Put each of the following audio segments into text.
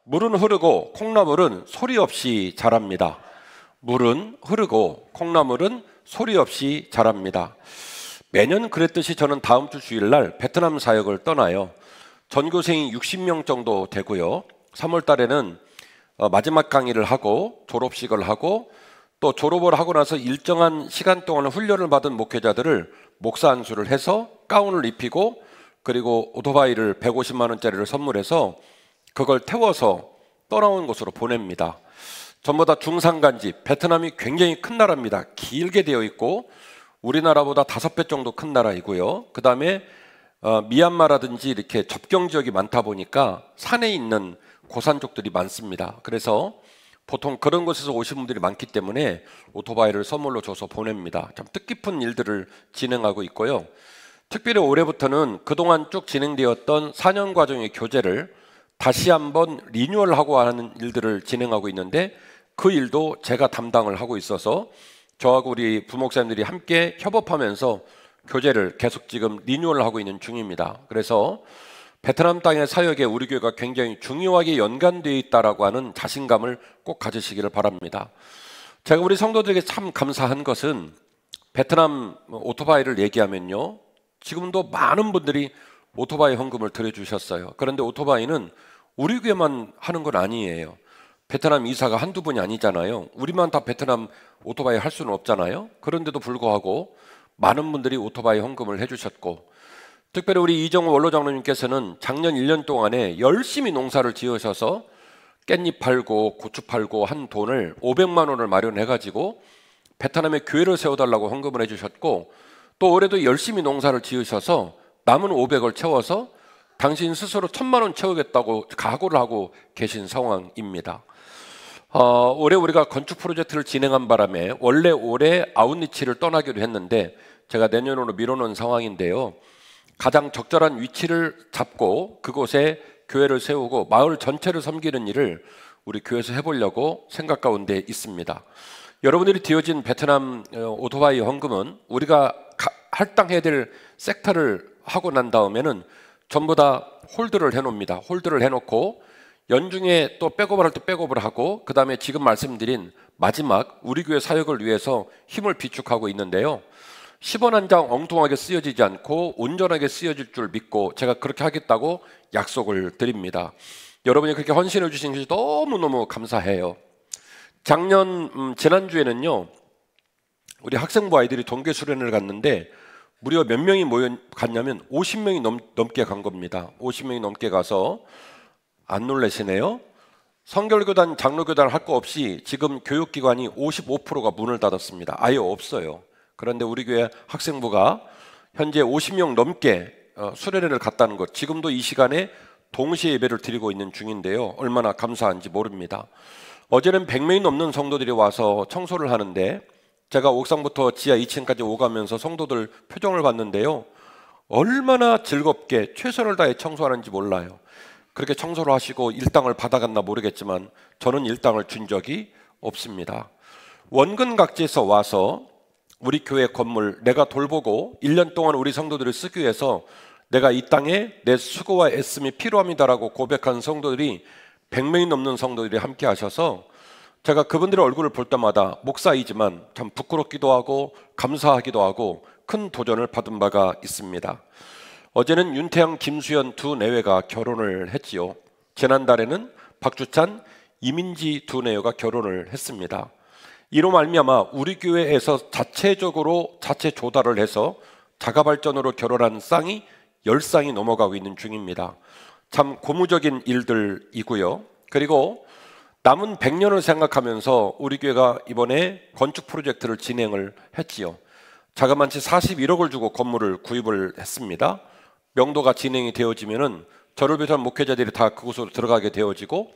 물은 흐르고 콩나물은 소리 없이 자랍니다. 물은 흐르고 콩나물은 소리 없이 자랍니다. 매년 그랬듯이 저는 다음 주 주일날 베트남 사역을 떠나요. 전교생이 60명 정도 되고요. 3월 달에는 마지막 강의를 하고 졸업식을 하고 또 졸업을 하고 나서 일정한 시간 동안 훈련을 받은 목회자들을 목사 안수를 해서 가운을 입히고 그리고 오토바이를 150만 원짜리를 선물해서 그걸 태워서 떠나온 곳으로 보냅니다. 전부 다 중산간지, 베트남이 굉장히 큰 나라입니다. 길게 되어 있고 우리나라보다 5배 정도 큰 나라이고요. 그 다음에 미얀마라든지 이렇게 접경 지역이 많다 보니까 산에 있는 고산족들이 많습니다. 그래서 보통 그런 곳에서 오신 분들이 많기 때문에 오토바이를 선물로 줘서 보냅니다. 참 뜻깊은 일들을 진행하고 있고요. 특별히 올해부터는 그동안 쭉 진행되었던 4년 과정의 교재를 다시 한번 리뉴얼하고 하는 일들을 진행하고 있는데 그 일도 제가 담당을 하고 있어서 저하고 우리 부목사님들이 함께 협업하면서 교재를 계속 지금 리뉴얼을 하고 있는 중입니다. 그래서 베트남 땅의 사역에 우리 교회가 굉장히 중요하게 연관되어 있다라고 하는 자신감을 꼭 가지시기를 바랍니다. 제가 우리 성도들에게 참 감사한 것은 베트남 오토바이를 얘기하면요, 지금도 많은 분들이 오토바이 헌금을 드려주셨어요. 그런데 오토바이는 우리 교회만 하는 건 아니에요. 베트남 이사가 한두 분이 아니잖아요. 우리만 다 베트남 오토바이 할 수는 없잖아요. 그런데도 불구하고 많은 분들이 오토바이 헌금을 해주셨고, 특별히 우리 이정우 원로장로님께서는 작년 1년 동안에 열심히 농사를 지으셔서 깻잎 팔고 고추 팔고 한 돈을 500만 원을 마련해가지고 베트남에 교회를 세워달라고 헌금을 해주셨고, 또 올해도 열심히 농사를 지으셔서 남은 500을 채워서 당신 스스로 1000만 원 채우겠다고 각오를 하고 계신 상황입니다. 올해 우리가 건축 프로젝트를 진행한 바람에 원래 올해 아웃리치를 떠나기로 했는데 제가 내년으로 미뤄놓은 상황인데요. 가장 적절한 위치를 잡고 그곳에 교회를 세우고 마을 전체를 섬기는 일을 우리 교회에서 해보려고 생각 가운데 있습니다. 여러분들이 드려진 베트남 오토바이 헌금은 우리가 할당해야 될 섹터를 하고 난 다음에는 전부 다 홀드를 해놓습니다. 홀드를 해놓고 연중에 또 백업을 할 때 백업을 하고 그 다음에 지금 말씀드린 마지막 우리 교회 사역을 위해서 힘을 비축하고 있는데요. 10원 한 장 엉뚱하게 쓰여지지 않고 온전하게 쓰여질 줄 믿고 제가 그렇게 하겠다고 약속을 드립니다. 여러분이 그렇게 헌신해 주신 것이 너무너무 감사해요. 지난주에는요, 우리 학생부 아이들이 동계 수련회를 갔는데 무려 몇 명이 갔냐면 50명이 넘게 간 겁니다. 50명이 넘게 가서 안 놀라시네요. 성결교단, 장로교단 할 거 없이 지금 교육기관이 55%가 문을 닫았습니다. 아예 없어요. 그런데 우리 교회 학생부가 현재 50명 넘게 수련회를 갔다는 것, 지금도 이 시간에 동시에 예배를 드리고 있는 중인데요. 얼마나 감사한지 모릅니다. 어제는 100명이 넘는 성도들이 와서 청소를 하는데 제가 옥상부터 지하 2층까지 오가면서 성도들 표정을 봤는데요. 얼마나 즐겁게 최선을 다해 청소하는지 몰라요. 그렇게 청소를 하시고 일당을 받아갔나 모르겠지만 저는 일당을 준 적이 없습니다. 원근각지에서 와서 우리 교회 건물 내가 돌보고 1년 동안 우리 성도들을 쓰기 위해서 내가 이 땅에 내 수고와 애씀이 필요합니다라고 고백한 성도들이 100명이 넘는 성도들이 함께 하셔서 제가 그분들의 얼굴을 볼 때마다 목사이지만 참 부끄럽기도 하고 감사하기도 하고 큰 도전을 받은 바가 있습니다. 어제는 윤태양, 김수현 두 내외가 결혼을 했지요. 지난달에는 박주찬, 이민지 두 내외가 결혼을 했습니다. 이로 말미암아 우리 교회에서 자체적으로 자체 조달을 해서 자가발전으로 결혼한 쌍이 10쌍이 넘어가고 있는 중입니다. 참 고무적인 일들이고요. 그리고 남은 100년을 생각하면서 우리 교회가 이번에 건축 프로젝트를 진행을 했지요. 자그만치 41억을 주고 건물을 구입을 했습니다. 명도가 진행이 되어지면은 저를 비롯한 목회자들이 다 그곳으로 들어가게 되어지고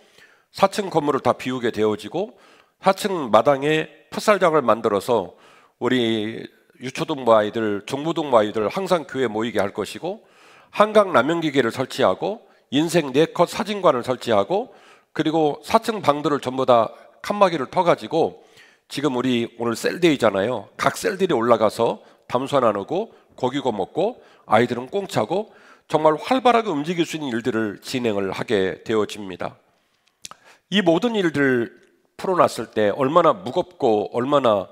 4층 건물을 다 비우게 되어지고 4층 마당에 풋살장을 만들어서 우리 유초등부 아이들, 중부등부 아이들 항상 교회에 모이게 할 것이고 한강 라면기계를 설치하고 인생 4컷 사진관을 설치하고 그리고 4층 방들을 전부 다 칸막이를 터가지고 지금 우리 오늘 셀데이잖아요. 각 셀들이 올라가서 담소 나누고 고기 구워 먹고 아이들은 공차고 정말 활발하게 움직일 수 있는 일들을 진행을 하게 되어집니다. 이 모든 일들 풀어놨을 때 얼마나 무겁고 얼마나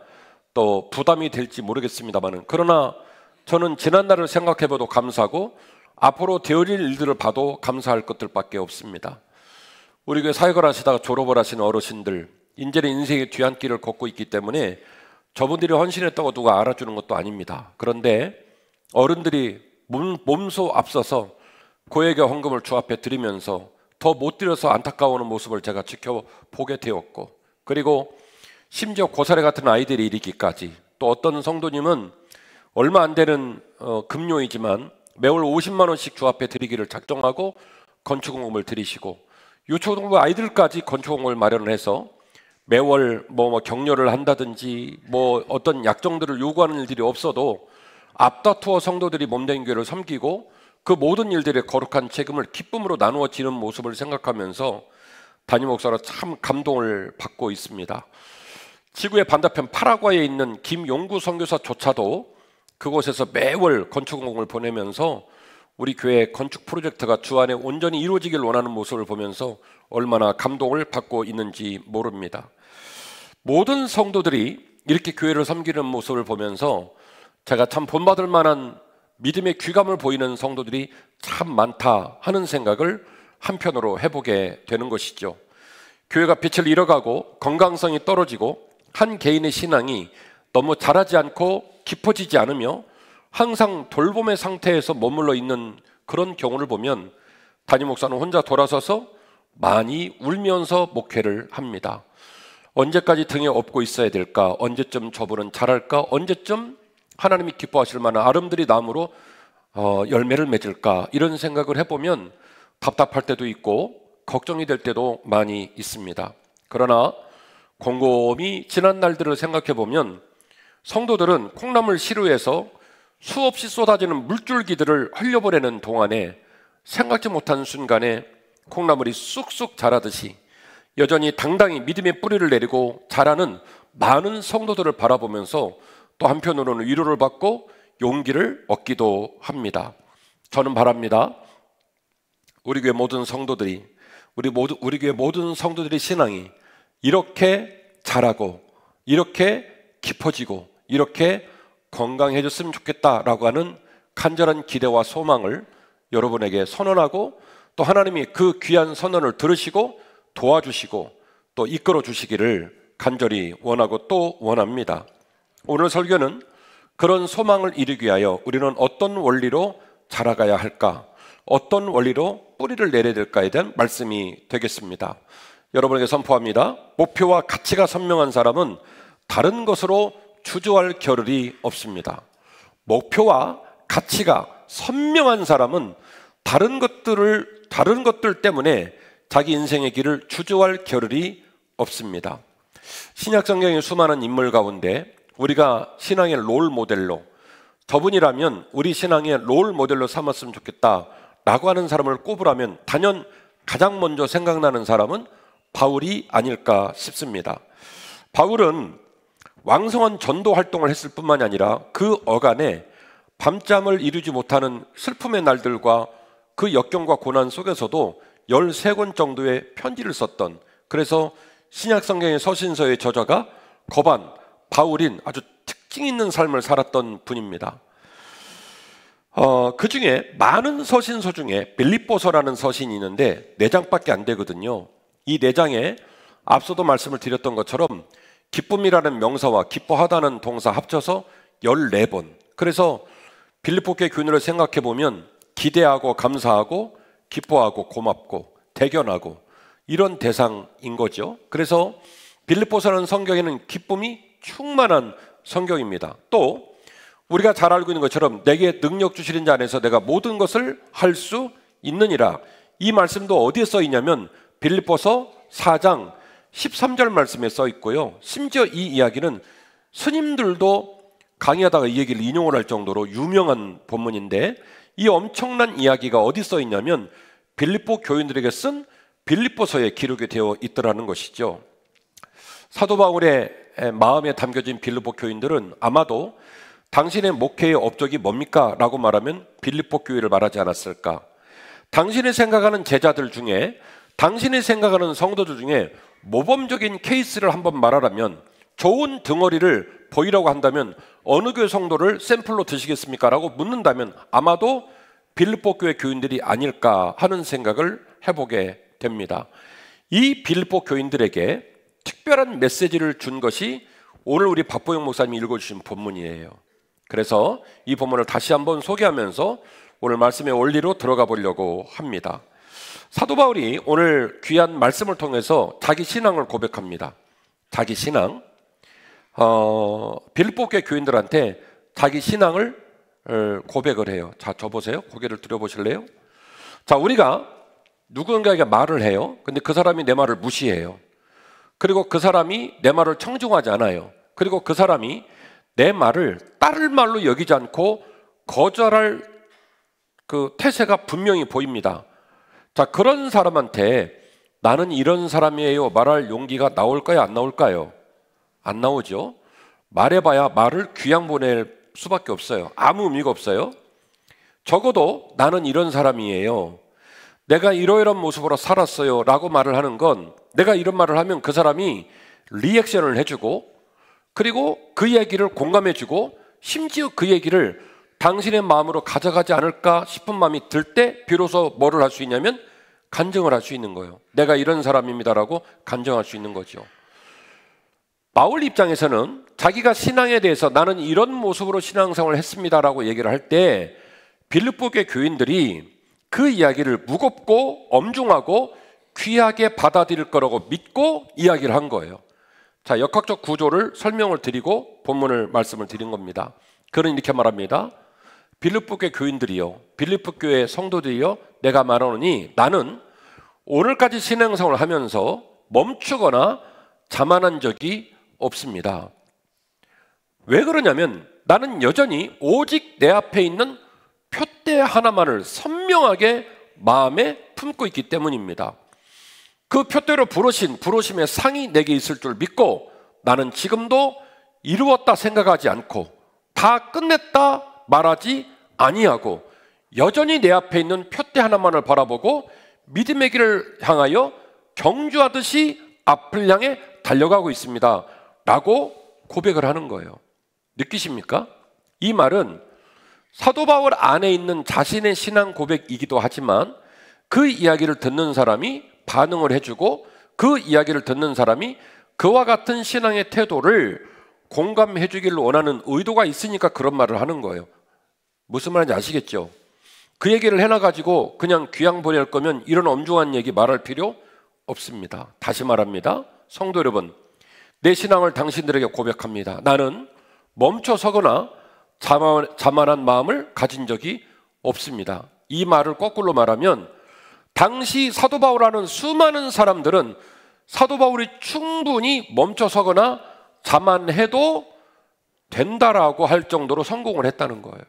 또 부담이 될지 모르겠습니다만, 그러나 저는 지난날을 생각해봐도 감사하고 앞으로 되어질 일들을 봐도 감사할 것들밖에 없습니다. 우리 교회 사역을 하시다가 졸업을 하시는 어르신들, 이제는 인생의 뒤안길을 걷고 있기 때문에 저분들이 헌신했다고 누가 알아주는 것도 아닙니다. 그런데 어른들이 몸소 앞서서 고액의 헌금을 주 앞에 드리면서 더 못 드려서 안타까워하는 모습을 제가 지켜보게 되었고, 그리고 심지어 고사리 같은 아이들이 이르기까지, 또 어떤 성도님은 얼마 안 되는 급료이지만 매월 50만 원씩 주 앞에 드리기를 작정하고 건축헌금을 드리시고, 유초등부 아이들까지 건축헌금을 마련을 해서 매월 격려를 한다든지 어떤 약정들을 요구하는 일들이 없어도 앞다투어 성도들이 몸된 교회를 섬기고 그 모든 일들의 거룩한 책임을 기쁨으로 나누어지는 모습을 생각하면서 담임 목사로 참 감동을 받고 있습니다. 지구의 반대편 파라과이에 있는 김용구 선교사조차도 그곳에서 매월 건축헌금을 보내면서 우리 교회 건축 프로젝트가 주 안에 온전히 이루어지길 원하는 모습을 보면서 얼마나 감동을 받고 있는지 모릅니다. 모든 성도들이 이렇게 교회를 섬기는 모습을 보면서 제가 참 본받을 만한 믿음의 귀감을 보이는 성도들이 참 많다 하는 생각을 한편으로 해보게 되는 것이죠. 교회가 빛을 잃어가고 건강성이 떨어지고 한 개인의 신앙이 너무 자라지 않고 깊어지지 않으며 항상 돌봄의 상태에서 머물러 있는 그런 경우를 보면 담임 목사는 혼자 돌아서서 많이 울면서 목회를 합니다. 언제까지 등에 업고 있어야 될까? 언제쯤 저분은 자랄까? 언제쯤 하나님이 기뻐하실 만한 아름드리 나무로 열매를 맺을까? 이런 생각을 해보면 답답할 때도 있고 걱정이 될 때도 많이 있습니다. 그러나 곰곰이 지난 날들을 생각해보면 성도들은 콩나물 시루에서 수없이 쏟아지는 물줄기들을 흘려보내는 동안에 생각지 못한 순간에 콩나물이 쑥쑥 자라듯이 여전히 당당히 믿음의 뿌리를 내리고 자라는 많은 성도들을 바라보면서 또 한편으로는 위로를 받고 용기를 얻기도 합니다. 저는 바랍니다. 우리 교회 모든 성도들이 우리 교회 모든 성도들의 신앙이 이렇게 자라고 이렇게 깊어지고 이렇게 건강해졌으면 좋겠다라고 하는 간절한 기대와 소망을 여러분에게 선언하고, 또 하나님이 그 귀한 선언을 들으시고 도와주시고 또 이끌어 주시기를 간절히 원하고 또 원합니다. 오늘 설교는 그런 소망을 이루기 위하여 우리는 어떤 원리로 자라가야 할까, 어떤 원리로 뿌리를 내려야 될까에 대한 말씀이 되겠습니다. 여러분에게 선포합니다. 목표와 가치가 선명한 사람은 다른 것으로 주저할 겨를이 없습니다. 목표와 가치가 선명한 사람은 다른 것들 때문에 자기 인생의 길을 주저할 겨를이 없습니다. 신약 성경의 수많은 인물 가운데 우리가 신앙의 롤 모델로, 저분이라면 우리 신앙의 롤 모델로 삼았으면 좋겠다라고 하는 사람을 꼽으라면 단연 가장 먼저 생각나는 사람은 바울이 아닐까 싶습니다. 바울은 왕성한 전도 활동을 했을 뿐만이 아니라 그 어간에 밤잠을 이루지 못하는 슬픔의 날들과 그 역경과 고난 속에서도 13권 정도의 편지를 썼던, 그래서 신약 성경의 서신서의 저자가 거반 바울인 아주 특징 있는 삶을 살았던 분입니다. 그 중에 많은 서신서 중에 빌립보서라는 서신이 있는데 4장밖에 안 되거든요. 이 4장에 앞서도 말씀을 드렸던 것처럼 기쁨이라는 명사와 기뻐하다는 동사 합쳐서 14번. 그래서 빌립보 교회 교인을 생각해 보면 기대하고 감사하고 기뻐하고 고맙고 대견하고 이런 대상인 거죠. 그래서 빌립보서라는 성경에는 기쁨이 충만한 성경입니다. 또 우리가 잘 알고 있는 것처럼 내게 능력 주시는 자 안에서 내가 모든 것을 할 수 있느니라. 이 말씀도 어디에 써 있냐면 빌립보서 4장 13절 말씀에 써 있고요. 심지어 이 이야기는 스님들도 강의하다가 이 얘기를 인용을 할 정도로 유명한 본문인데, 이 엄청난 이야기가 어디 써 있냐면 빌립보 교인들에게 쓴 빌립보서에 기록이 되어 있더라는 것이죠. 사도 바울의 마음에 담겨진 빌립보 교인들은 아마도 당신의 목회의 업적이 뭡니까? 라고 말하면 빌립보 교회를 말하지 않았을까. 당신이 생각하는 제자들 중에 당신이 생각하는 성도들 중에 모범적인 케이스를 한번 말하라면, 좋은 덩어리를 보이라고 한다면 어느 교회 성도를 샘플로 드시겠습니까? 라고 묻는다면 아마도 빌립보 교회 교인들이 아닐까 하는 생각을 해보게 됩니다. 이 빌립보 교인들에게 특별한 메시지를 준 것이 오늘 우리 박보영 목사님이 읽어주신 본문이에요. 그래서 이 본문을 다시 한번 소개하면서 오늘 말씀의 원리로 들어가 보려고 합니다. 사도 바울이 오늘 귀한 말씀을 통해서 자기 신앙을 고백합니다. 자기 신앙, 빌립보 교회 교인들한테 자기 신앙을 고백을 해요. 자, 저 보세요. 고개를 들어보실래요? 자, 우리가 누군가에게 말을 해요. 근데 그 사람이 내 말을 무시해요. 그리고 그 사람이 내 말을 청중하지 않아요. 그리고 그 사람이 내 말을 따를 말로 여기지 않고 거절할 그 태세가 분명히 보입니다. 자, 그런 사람한테 나는 이런 사람이에요 말할 용기가 나올까요? 안 나올까요? 안 나오죠. 말해봐야 말을 귀양 보낼 수밖에 없어요. 아무 의미가 없어요. 적어도 나는 이런 사람이에요, 내가 이러이러한 모습으로 살았어요 라고 말을 하는 건, 내가 이런 말을 하면 그 사람이 리액션을 해주고, 그리고 그 얘기를 공감해주고, 심지어 그 얘기를 당신의 마음으로 가져가지 않을까 싶은 마음이 들 때 비로소 뭐를 할 수 있냐면 간증을 할 수 있는 거예요. 내가 이런 사람입니다라고 간증할 수 있는 거죠. 바울 입장에서는 자기가 신앙에 대해서 나는 이런 모습으로 신앙생활을 했습니다라고 얘기를 할 때 빌립보 교회 교인들이 그 이야기를 무겁고 엄중하고 귀하게 받아들일 거라고 믿고 이야기를 한 거예요. 자, 역학적 구조를 설명을 드리고 본문을 말씀을 드린 겁니다. 그는 이렇게 말합니다. 빌립보 교회 교인들이요, 빌립보 교회 성도들이요, 내가 말하노니 나는 오늘까지 신앙생활을 하면서 멈추거나 자만한 적이 없습니다. 왜 그러냐면 나는 여전히 오직 내 앞에 있는 표대 하나만을 선명하게 마음에 품고 있기 때문입니다. 그 표대로 부르심의 상이 내게 있을 줄 믿고 나는 지금도 이루었다 생각하지 않고 다 끝냈다 말하지 아니하고 여전히 내 앞에 있는 표대 하나만을 바라보고 믿음의 길을 향하여 경주하듯이 앞을 향해 달려가고 있습니다 라고 고백을 하는 거예요. 느끼십니까? 이 말은 사도 바울 안에 있는 자신의 신앙 고백이기도 하지만 그 이야기를 듣는 사람이 반응을 해주고 그 이야기를 듣는 사람이 그와 같은 신앙의 태도를 공감해 주기를 원하는 의도가 있으니까 그런 말을 하는 거예요. 무슨 말인지 아시겠죠? 그 얘기를 해놔가지고 그냥 귀양 보낼 거면 이런 엄중한 얘기 말할 필요 없습니다. 다시 말합니다. 성도 여러분, 내 신앙을 당신들에게 고백합니다. 나는 멈춰 서거나 자만한 마음을 가진 적이 없습니다. 이 말을 거꾸로 말하면 당시 사도 바울하는 수많은 사람들은 사도 바울이 충분히 멈춰 서거나 자만해도 된다라고 할 정도로 성공을 했다는 거예요.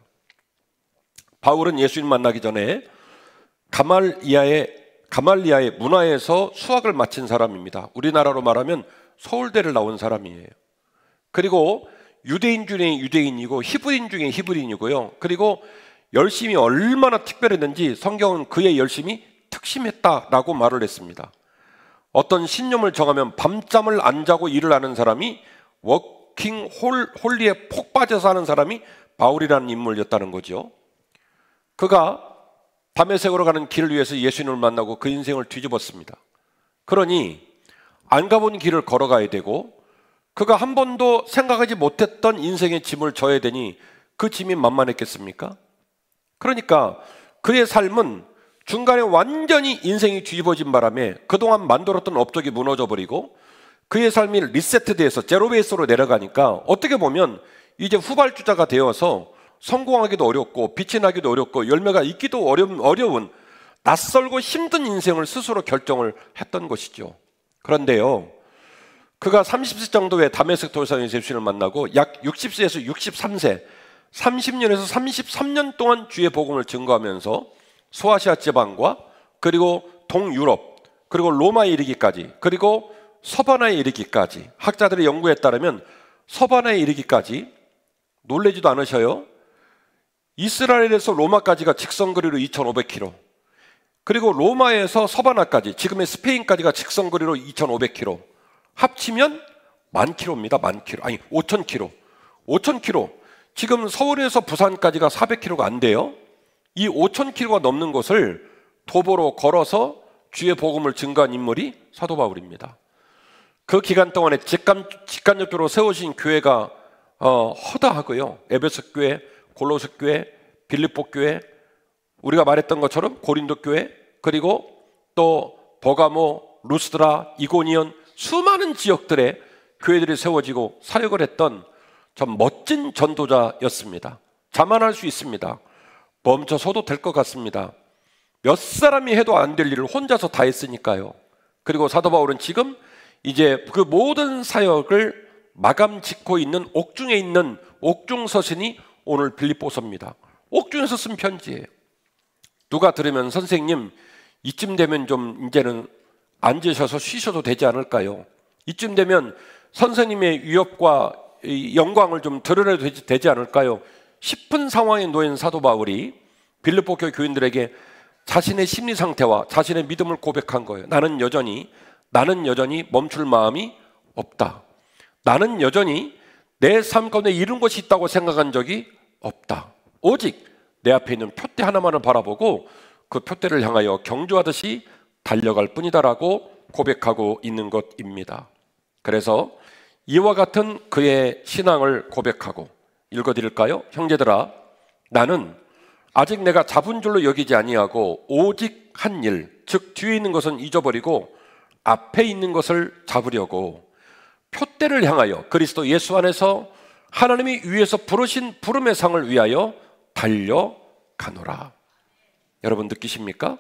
바울은 예수님 만나기 전에 가말리아의 문화에서 수학을 마친 사람입니다. 우리나라로 말하면 서울대를 나온 사람이에요. 그리고 유대인 중에 유대인이고 히브리인 중에 히브리인이고요. 그리고 열심히 얼마나 특별했는지 성경은 그의 열심이 특심했다라고 말을 했습니다. 어떤 신념을 정하면 밤잠을 안 자고 일을 하는 사람이 워킹 홀리에 폭 빠져서 하는 사람이 바울이라는 인물이었다는 거죠. 그가 다메섹으로 가는 길을 위해서 예수님을 만나고 그 인생을 뒤집었습니다. 그러니 안 가본 길을 걸어가야 되고 그가 한 번도 생각하지 못했던 인생의 짐을 져야 되니 그 짐이 만만했겠습니까? 그러니까 그의 삶은 중간에 완전히 인생이 뒤집어진 바람에 그동안 만들었던 업적이 무너져버리고 그의 삶이 리세트돼서 제로베이스로 내려가니까 어떻게 보면 이제 후발주자가 되어서 성공하기도 어렵고 빛이 나기도 어렵고 열매가 있기도 어려운 낯설고 힘든 인생을 스스로 결정을 했던 것이죠. 그런데요, 그가 30세 정도의 다메섹 돌산에서 예수님을 만나고 약 60세에서 63세 30년에서 33년 동안 주의 복음을 증거하면서 소아시아 지방과 그리고 동유럽 그리고 로마에 이르기까지 그리고 서바나에 이르기까지, 학자들의 연구에 따르면 서바나에 이르기까지, 놀라지도 않으셔요? 이스라엘에서 로마까지가 직선거리로 2500km, 그리고 로마에서 서바나까지, 지금의 스페인까지가 직선거리로 2,500km, 합치면 10,000km입니다. 10,000km. 아니 5,000km. 5,000km. 지금 서울에서 부산까지가 400km가 안 돼요. 이 5,000km가 넘는 곳을 도보로 걸어서 주의 복음을 증거한 인물이 사도 바울입니다. 그 기간 동안에 직간접적으로 세우신 교회가 허다하고요. 에베소 교회, 골로새 교회, 빌립보 교회, 우리가 말했던 것처럼 고린도 교회, 그리고 또 버가모, 루스드라, 이고니온, 수많은 지역들에 교회들이 세워지고 사역을 했던 참 멋진 전도자였습니다. 자만할 수 있습니다. 멈춰서도 될 것 같습니다. 몇 사람이 해도 안 될 일을 혼자서 다 했으니까요. 그리고 사도 바울은 지금 이제 그 모든 사역을 마감 짓고 있는 옥중에 있는 옥중 서신이 오늘 빌립보서입니다. 옥중에서 쓴 편지예요. 누가 들으면 선생님 이쯤 되면 좀 이제는 앉으셔서 쉬셔도 되지 않을까요? 이쯤 되면 선생님의 위협과 영광을 좀 드러내도 되지 않을까요? 싶은 상황에 놓인 사도 바울이 빌립보 교회 교인들에게 자신의 심리 상태와 자신의 믿음을 고백한 거예요. 나는 여전히 멈출 마음이 없다. 나는 여전히 내 삶 가운데 이룬 것이 있다고 생각한 적이 없다. 오직 내 앞에 있는 표대 하나만을 바라보고 그 표대를 향하여 경주하듯이 달려갈 뿐이다라고 고백하고 있는 것입니다. 그래서 이와 같은 그의 신앙을 고백하고 읽어드릴까요? 형제들아, 나는 아직 내가 잡은 줄로 여기지 아니하고 오직 한 일, 즉 뒤에 있는 것은 잊어버리고 앞에 있는 것을 잡으려고 표대를 향하여 그리스도 예수 안에서 하나님이 위에서 부르신 부름의 상을 위하여 달려가노라. 여러분 느끼십니까?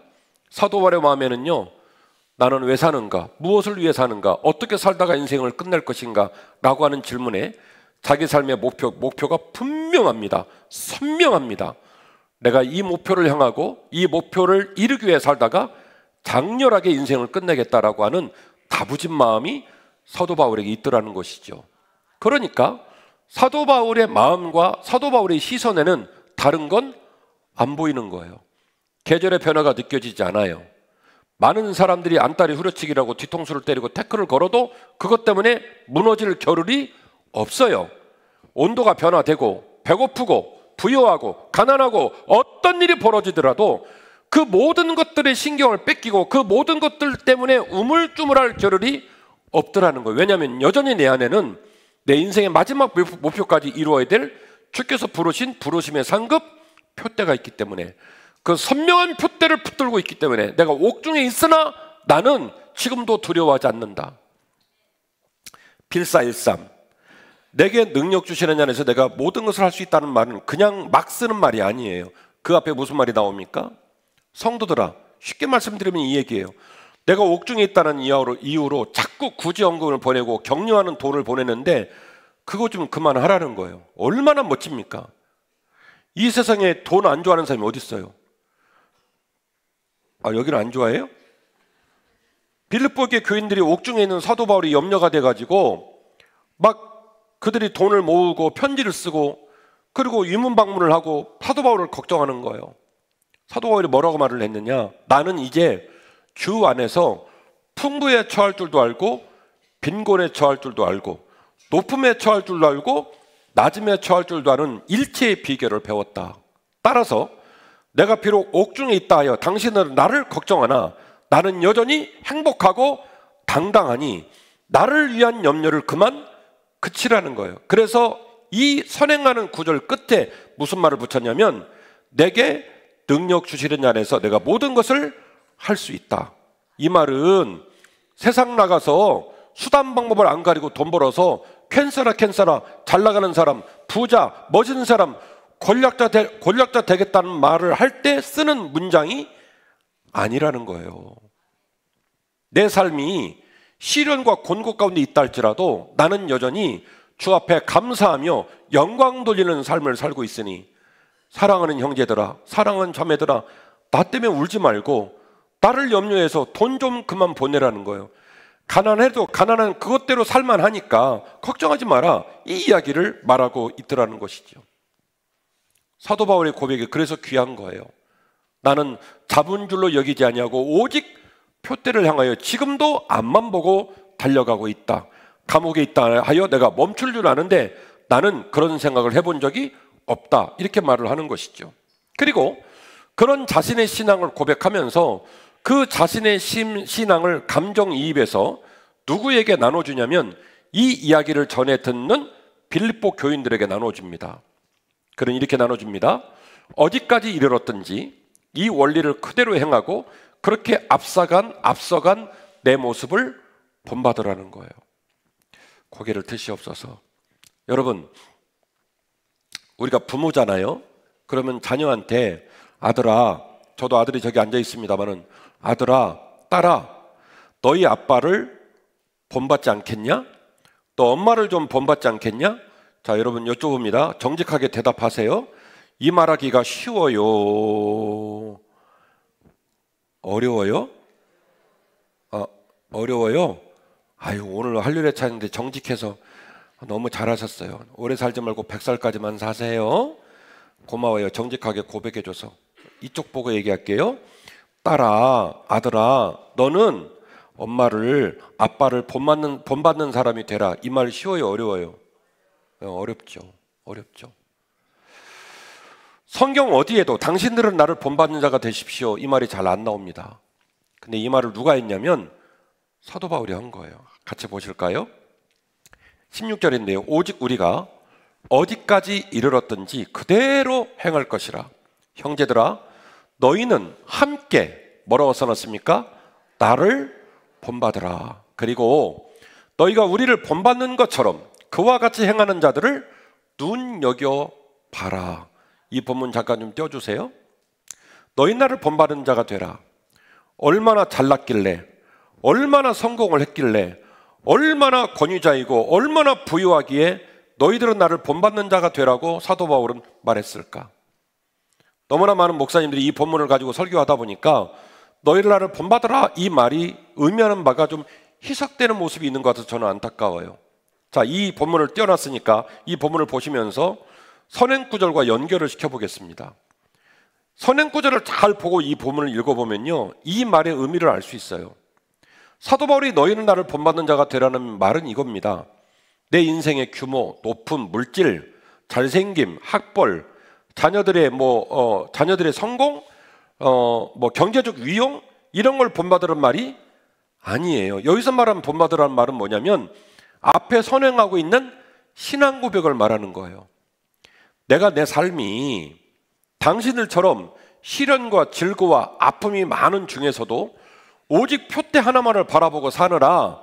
사도 바울의 마음에는요, 나는 왜 사는가? 무엇을 위해 사는가? 어떻게 살다가 인생을 끝낼 것인가? 라고 하는 질문에 자기 삶의 목표가 분명합니다. 선명합니다. 내가 이 목표를 향하고 이 목표를 이루기 위해 살다가 장렬하게 인생을 끝내겠다라고 하는 다부진 마음이 사도 바울에게 있더라는 것이죠. 그러니까 사도 바울의 마음과 사도 바울의 시선에는 다른 건 안 보이는 거예요. 계절의 변화가 느껴지지 않아요. 많은 사람들이 안달이 후려치기라고 뒤통수를 때리고 태클을 걸어도 그것 때문에 무너질 겨를이 없어요. 온도가 변화되고 배고프고 부여하고 가난하고 어떤 일이 벌어지더라도 그 모든 것들의 신경을 뺏기고 그 모든 것들 때문에 우물쭈물할 겨를이 없더라는 거예요. 왜냐하면 여전히 내 안에는 내 인생의 마지막 목표까지 이루어야 될 주께서 부르신 부르심의 상급 표대가 있기 때문에, 그 선명한 표대를 붙들고 있기 때문에 내가 옥중에 있으나 나는 지금도 두려워하지 않는다. 필사일삼, 내게 능력 주시는 안에서 내가 모든 것을 할 수 있다는 말은 그냥 막 쓰는 말이 아니에요. 그 앞에 무슨 말이 나옵니까? 성도들아, 쉽게 말씀드리면 이 얘기예요. 내가 옥중에 있다는 이유로 자꾸 구제연금을 보내고 격려하는 돈을 보내는데 그거 좀 그만하라는 거예요. 얼마나 멋집니까? 이 세상에 돈 안 좋아하는 사람이 어디 있어요? 아, 여기는 안 좋아해요? 빌립보의 교인들이 옥중에 있는 사도 바울이 염려가 돼가지고 막 그들이 돈을 모으고 편지를 쓰고 그리고 유문방문을 하고 사도 바울을 걱정하는 거예요. 사도 바울이 뭐라고 말을 했느냐? 나는 이제 주 안에서 풍부에 처할 줄도 알고 빈곤에 처할 줄도 알고 높음에 처할 줄도 알고 낮음에 처할 줄도 아는 일체의 비결을 배웠다. 따라서 내가 비록 옥중에 있다 하여 당신은 나를 걱정하나 나는 여전히 행복하고 당당하니 나를 위한 염려를 그만 그치라는 거예요. 그래서 이 선행하는 구절 끝에 무슨 말을 붙였냐면 내게 능력 주시는 안에서 내가 모든 것을 할 수 있다. 이 말은 세상 나가서 수단 방법을 안 가리고 돈 벌어서 캔사라 잘 나가는 사람, 부자, 멋있는 사람, 권력자 되겠다는 말을 할 때 쓰는 문장이 아니라는 거예요. 내 삶이 시련과 곤고 가운데 있다 할지라도 나는 여전히 주 앞에 감사하며 영광 돌리는 삶을 살고 있으니 사랑하는 형제들아, 사랑하는 자매들아, 나 때문에 울지 말고 나를 염려해서 돈 좀 그만 보내라는 거예요. 가난해도 가난한 그것대로 살만하니까 걱정하지 마라, 이 이야기를 말하고 있더라는 것이죠. 사도 바울의 고백이 그래서 귀한 거예요. 나는 잡은 줄로 여기지 아니하고 오직 표대를 향하여 지금도 앞만 보고 달려가고 있다. 감옥에 있다 하여 내가 멈출 줄 아는데 나는 그런 생각을 해본 적이 없다. 이렇게 말을 하는 것이죠. 그리고 그런 자신의 신앙을 고백하면서 그 자신의 신앙을 감정이입해서 누구에게 나눠주냐면 이 이야기를 전해 듣는 빌립보 교인들에게 나눠줍니다. 그는 이렇게 나눠줍니다. 어디까지 이르렀든지 이 원리를 그대로 행하고 그렇게 앞서간 내 모습을 본받으라는 거예요. 고개를 드시옵소서. 여러분, 우리가 부모잖아요. 그러면 자녀한테 아들아, 저도 아들이 저기 앉아 있습니다마는 아들아, 딸아, 너희 아빠를 본받지 않겠냐? 너 엄마를 좀 본받지 않겠냐? 자, 여러분 여쭤봅니다. 정직하게 대답하세요. 이 말하기가 쉬워요? 어려워요? 어려워요? 아유, 오늘 할례 차인데 정직해서 너무 잘하셨어요. 오래 살지 말고 100살까지만 사세요. 고마워요. 정직하게 고백해줘서. 이쪽 보고 얘기할게요. 딸아, 아들아, 너는 엄마를, 아빠를 본받는 사람이 되라. 이 말 쉬워요? 어려워요? 어렵죠. 어렵죠. 성경 어디에도 당신들은 나를 본받는 자가 되십시오. 이 말이 잘 안 나옵니다. 근데 이 말을 누가 했냐면 사도 바울이 한 거예요. 같이 보실까요? 16절인데요. 오직 우리가 어디까지 이르렀든지 그대로 행할 것이라. 형제들아, 너희는 함께 뭐라고 써놨습니까? 나를 본받으라. 그리고 너희가 우리를 본받는 것처럼 그와 같이 행하는 자들을 눈여겨봐라. 이 본문 잠깐 좀 띄워주세요. 너희 나를 본받는 자가 되라. 얼마나 잘났길래, 얼마나 성공을 했길래, 얼마나 권위자이고 얼마나 부유하기에 너희들은 나를 본받는 자가 되라고 사도 바울은 말했을까? 너무나 많은 목사님들이 이 본문을 가지고 설교하다 보니까 너희를 나를 본받으라 이 말이 의미하는 바가 좀 희석되는 모습이 있는 것 같아서 저는 안타까워요. 자, 이 본문을 띄워놨으니까 이 본문을 보시면서 선행구절과 연결을 시켜보겠습니다. 선행구절을 잘 보고 이 본문을 읽어보면요, 이 말의 의미를 알 수 있어요. 사도 바울이 너희는 나를 본받는 자가 되라는 말은 이겁니다. 내 인생의 규모, 높음, 물질, 잘생김, 학벌, 자녀들의 자녀들의 성공, 경제적 위용 이런 걸 본받으라는 말이 아니에요. 여기서 말하는 본받으라는 말은 뭐냐면 앞에 선행하고 있는 신앙 고백을 말하는 거예요. 내가 내 삶이 당신들처럼 시련과 질고와 아픔이 많은 중에서도 오직 표대 하나만을 바라보고 사느라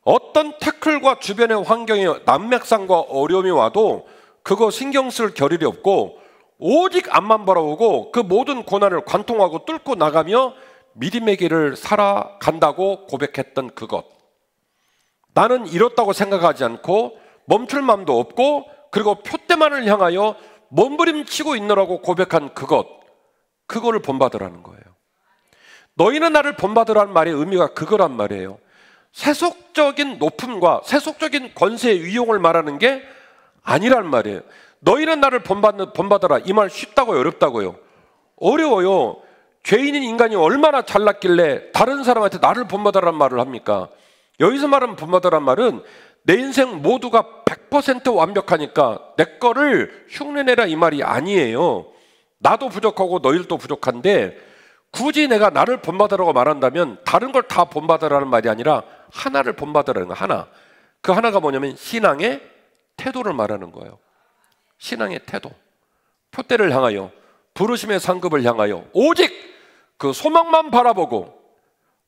어떤 태클과 주변의 환경의 난맥상과 어려움이 와도 그거 신경 쓸 겨를이 없고 오직 앞만 바라보고 그 모든 고난을 관통하고 뚫고 나가며 믿음의 길을 살아간다고 고백했던 그것. 나는 이렇다고 생각하지 않고 멈출 마음도 없고 그리고 표대만을 향하여 몸부림치고 있느라고 고백한 그거를 본받으라는 거예요. 너희는 나를 본받으라는 말의 의미가 그거란 말이에요. 세속적인 높음과 세속적인 권세의 위용을 말하는 게 아니란 말이에요. 너희는 나를 본받아라. 이 말 쉽다고요? 어렵다고요? 어려워요. 죄인인 인간이 얼마나 잘났길래 다른 사람한테 나를 본받아라는 말을 합니까? 여기서 말하는 본받아라는 말은 내 인생 모두가 100% 완벽하니까 내 거를 흉내내라 이 말이 아니에요. 나도 부족하고 너희들도 부족한데 굳이 내가 나를 본받으라고 말한다면 다른 걸 다 본받으라는 말이 아니라 하나를 본받으라는 거, 하나. 그 하나가 뭐냐면 신앙의 태도를 말하는 거예요. 신앙의 태도. 표대를 향하여, 부르심의 상급을 향하여 오직 그 소망만 바라보고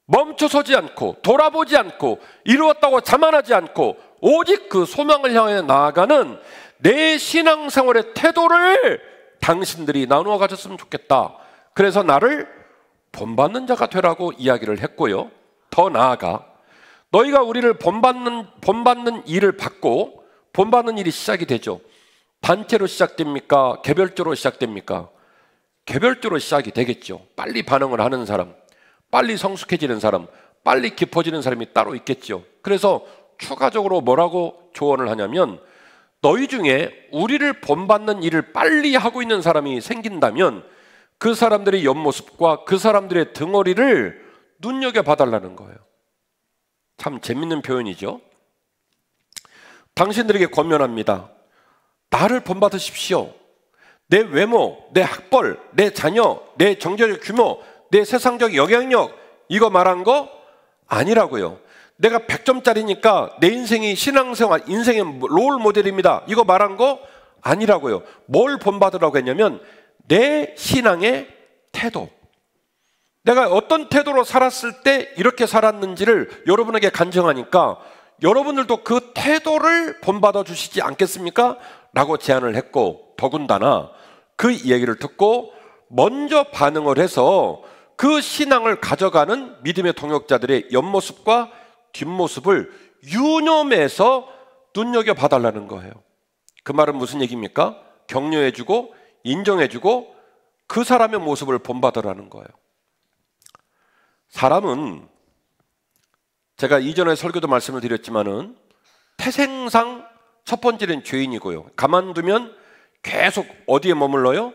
멈춰서지 않고 돌아보지 않고 이루었다고 자만하지 않고 오직 그 소망을 향해 나아가는 내 신앙생활의 태도를 당신들이 나누어 가졌으면 좋겠다. 그래서 나를 본받는 자가 되라고 이야기를 했고요. 더 나아가 너희가 우리를 본받는 일을 받고 본받는 일이 시작이 되죠. 단체로 시작됩니까? 개별적으로 시작됩니까? 개별적으로 시작이 되겠죠. 빨리 반응을 하는 사람, 빨리 성숙해지는 사람, 빨리 깊어지는 사람이 따로 있겠죠. 그래서 추가적으로 뭐라고 조언을 하냐면 너희 중에 우리를 본받는 일을 빨리 하고 있는 사람이 생긴다면 그 사람들의 옆모습과 그 사람들의 덩어리를 눈여겨봐달라는 거예요. 참 재밌는 표현이죠. 당신들에게 권면합니다. 나를 본받으십시오. 내 외모, 내 학벌, 내 자녀, 내 경제적 규모, 내 세상적 영향력, 이거 말한 거 아니라고요. 내가 100점짜리니까 내 인생이 신앙생활, 인생의 롤 모델입니다, 이거 말한 거 아니라고요. 뭘 본받으라고 했냐면 내 신앙의 태도, 내가 어떤 태도로 살았을 때 이렇게 살았는지를 여러분에게 간증하니까 여러분들도 그 태도를 본받아 주시지 않겠습니까? 라고 제안을 했고, 더군다나 그 이야기를 듣고 먼저 반응을 해서 그 신앙을 가져가는 믿음의 동역자들의 옆모습과 뒷모습을 유념해서 눈여겨봐달라는 거예요. 그 말은 무슨 얘기입니까? 격려해주고 인정해주고 그 사람의 모습을 본받으라는 거예요. 사람은, 제가 이전에 설교도 말씀을 드렸지만은 태생상 첫 번째는 죄인이고요. 가만두면 계속 어디에 머물러요?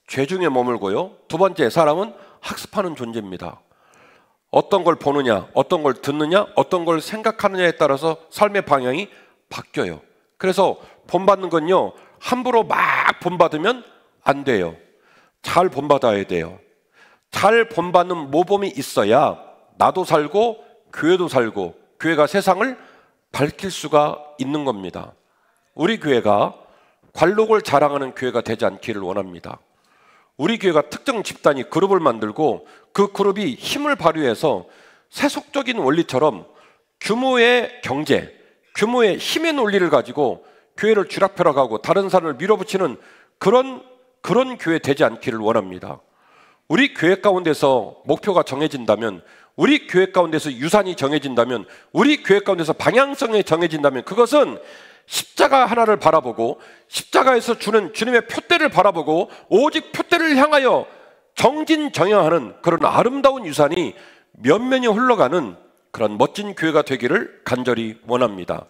죄 중에 머물고요. 두 번째, 사람은 학습하는 존재입니다. 어떤 걸 보느냐, 어떤 걸 듣느냐, 어떤 걸 생각하느냐에 따라서 삶의 방향이 바뀌어요. 그래서 본받는 건요, 함부로 막 본받으면 안 돼요. 잘 본받아야 돼요. 잘 본받는 모범이 있어야 나도 살고 교회도 살고 교회가 세상을 밝힐 수가 있는 겁니다. 우리 교회가 관록을 자랑하는 교회가 되지 않기를 원합니다. 우리 교회가 특정 집단이 그룹을 만들고 그 그룹이 힘을 발휘해서 세속적인 원리처럼 규모의 경제, 규모의 힘의 논리를 가지고 교회를 쥐락펴락하고 다른 사람을 밀어붙이는 그런 교회 되지 않기를 원합니다. 우리 교회 가운데서 목표가 정해진다면, 우리 교회 가운데서 유산이 정해진다면, 우리 교회 가운데서 방향성이 정해진다면 그것은 십자가 하나를 바라보고 십자가에서 주는 주님의 표대를 바라보고 오직 표대를 향하여 정진정향하는 그런 아름다운 유산이 면면이 흘러가는 그런 멋진 교회가 되기를 간절히 원합니다.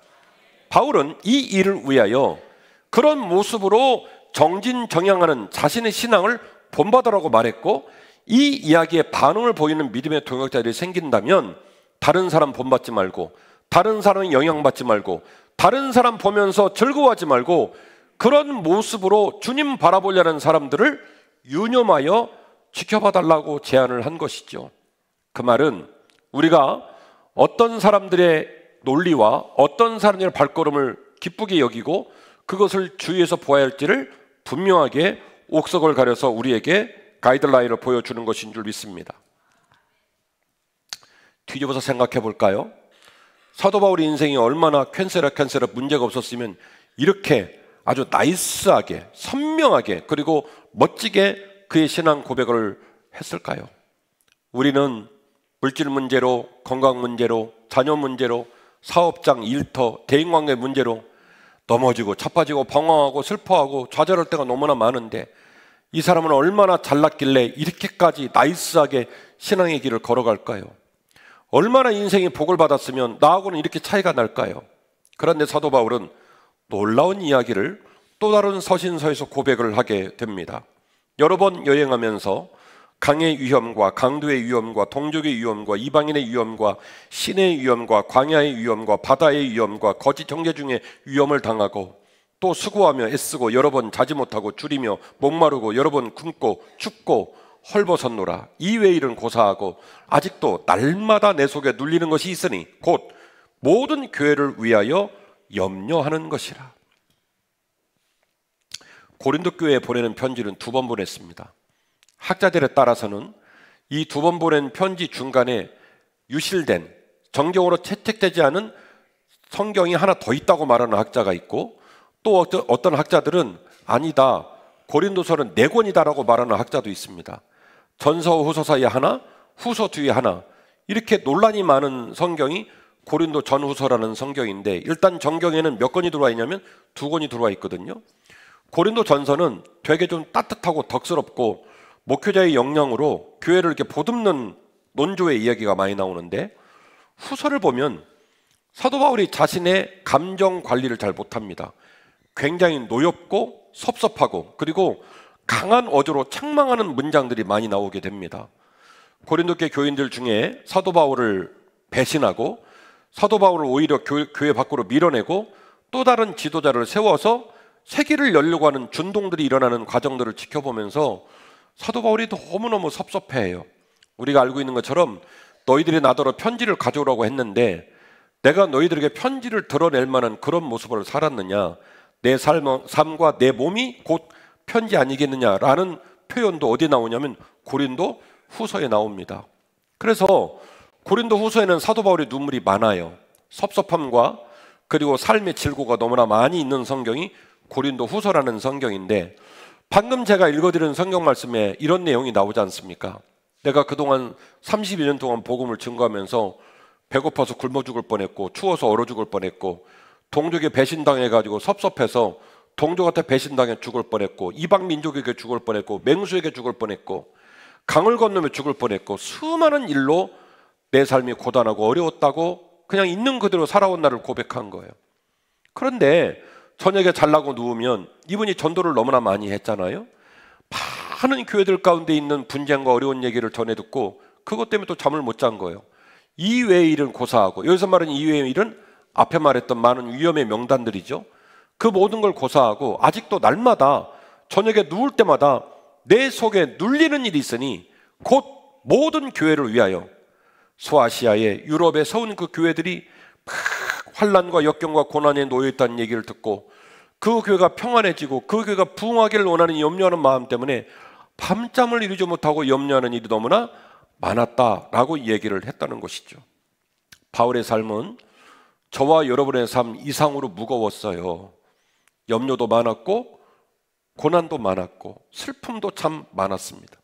바울은 이 일을 위하여 그런 모습으로 정진정향하는 자신의 신앙을 본받으라고 말했고, 이 이야기에 반응을 보이는 믿음의 동역자들이 생긴다면 다른 사람 본받지 말고, 다른 사람의 영향받지 말고, 다른 사람 보면서 즐거워하지 말고 그런 모습으로 주님 바라보려는 사람들을 유념하여 지켜봐 달라고 제안을 한 것이죠. 그 말은 우리가 어떤 사람들의 논리와 어떤 사람들의 발걸음을 기쁘게 여기고 그것을 주의해서 보아야 할지를 분명하게 옥석을 가려서 우리에게 가이드라인을 보여주는 것인 줄 믿습니다. 뒤집어서 생각해 볼까요? 사도 바울의 인생이 얼마나 캔슬업 문제가 없었으면 이렇게 아주 나이스하게, 선명하게, 그리고 멋지게 그의 신앙 고백을 했을까요? 우리는 물질 문제로, 건강 문제로, 자녀 문제로, 사업장, 일터, 대인관계 문제로 넘어지고 차빠지고 방황하고 슬퍼하고 좌절할 때가 너무나 많은데, 이 사람은 얼마나 잘났길래 이렇게까지 나이스하게 신앙의 길을 걸어갈까요? 얼마나 인생이 복을 받았으면 나하고는 이렇게 차이가 날까요? 그런데 사도 바울은 놀라운 이야기를 또 다른 서신서에서 고백을 하게 됩니다. 여러 번 여행하면서 강의 위험과 강도의 위험과 동족의 위험과 이방인의 위험과 신의 위험과 광야의 위험과 바다의 위험과 거짓 형제 중에 위험을 당하고 또 수고하며 애쓰고 여러 번 자지 못하고 줄이며 목마르고 여러 번 굶고 춥고 헐벗었노라. 이외의 일은 고사하고 아직도 날마다 내 속에 눌리는 것이 있으니 곧 모든 교회를 위하여 염려하는 것이라. 고린도 교회에 보내는 편지는 2번 보냈습니다. 학자들에 따라서는 이 2번 보낸 편지 중간에 유실된, 정경으로 채택되지 않은 성경이 하나 더 있다고 말하는 학자가 있고, 또 어떤 학자들은 아니다, 고린도서는 4권이다라고 말하는 학자도 있습니다. 전서 후서 사이에 하나, 후서 뒤에 하나, 이렇게 논란이 많은 성경이 고린도 전후서라는 성경인데, 일단 정경에는 몇 권이 들어와 있냐면 2권이 들어와 있거든요. 고린도 전서는 되게 좀 따뜻하고 덕스럽고 목회자의 역량으로 교회를 이렇게 보듬는 논조의 이야기가 많이 나오는데, 후서를 보면 사도 바울이 자신의 감정 관리를 잘 못합니다. 굉장히 노엽고 섭섭하고, 그리고 강한 어조로 책망하는 문장들이 많이 나오게 됩니다. 고린도교 교인들 중에 사도 바울을 배신하고 사도 바울을 오히려 교회 밖으로 밀어내고 또 다른 지도자를 세워서 세기를 열려고 하는 준동들이 일어나는 과정들을 지켜보면서 사도 바울이 너무너무 섭섭해해요. 우리가 알고 있는 것처럼 너희들이 나더러 편지를 가져오라고 했는데 내가 너희들에게 편지를 드러낼 만한 그런 모습을 살았느냐, 내 삶과 내 몸이 곧 편지 아니겠느냐라는 표현도 어디에 나오냐면 고린도 후서에 나옵니다. 그래서 고린도 후서에는 사도 바울의 눈물이 많아요. 섭섭함과 그리고 삶의 질고가 너무나 많이 있는 성경이 고린도 후서라는 성경인데, 방금 제가 읽어드린 성경 말씀에 이런 내용이 나오지 않습니까? 내가 그동안 32년 동안 복음을 증거하면서 배고파서 굶어 죽을 뻔했고 추워서 얼어 죽을 뻔했고 동족에 배신당해가지고 섭섭해서 동족한테 배신당해 죽을 뻔했고 이방 민족에게 죽을 뻔했고 맹수에게 죽을 뻔했고 강을 건너며 죽을 뻔했고 수많은 일로 내 삶이 고단하고 어려웠다고 그냥 있는 그대로 살아온 나를 고백한 거예요. 그런데 저녁에 잘라고 누우면 이분이 전도를 너무나 많이 했잖아요. 많은 교회들 가운데 있는 분쟁과 어려운 얘기를 전해 듣고 그것 때문에 또 잠을 못 잔 거예요. 이외의 일은 고사하고, 여기서 말하는 이외의 일은 앞에 말했던 많은 위험의 명단들이죠. 그 모든 걸 고사하고 아직도 날마다 저녁에 누울 때마다 내 속에 눌리는 일이 있으니 곧 모든 교회를 위하여 소아시아에 유럽에 세운 그 교회들이 환난과 역경과 고난에 놓여있다는 얘기를 듣고 그 교회가 평안해지고 그 교회가 부흥하기를 원하는 염려하는 마음 때문에 밤잠을 이루지 못하고 염려하는 일이 너무나 많았다라고 얘기를 했다는 것이죠. 바울의 삶은 저와 여러분의 삶 이상으로 무거웠어요. 염려도 많았고 고난도 많았고 슬픔도 참 많았습니다.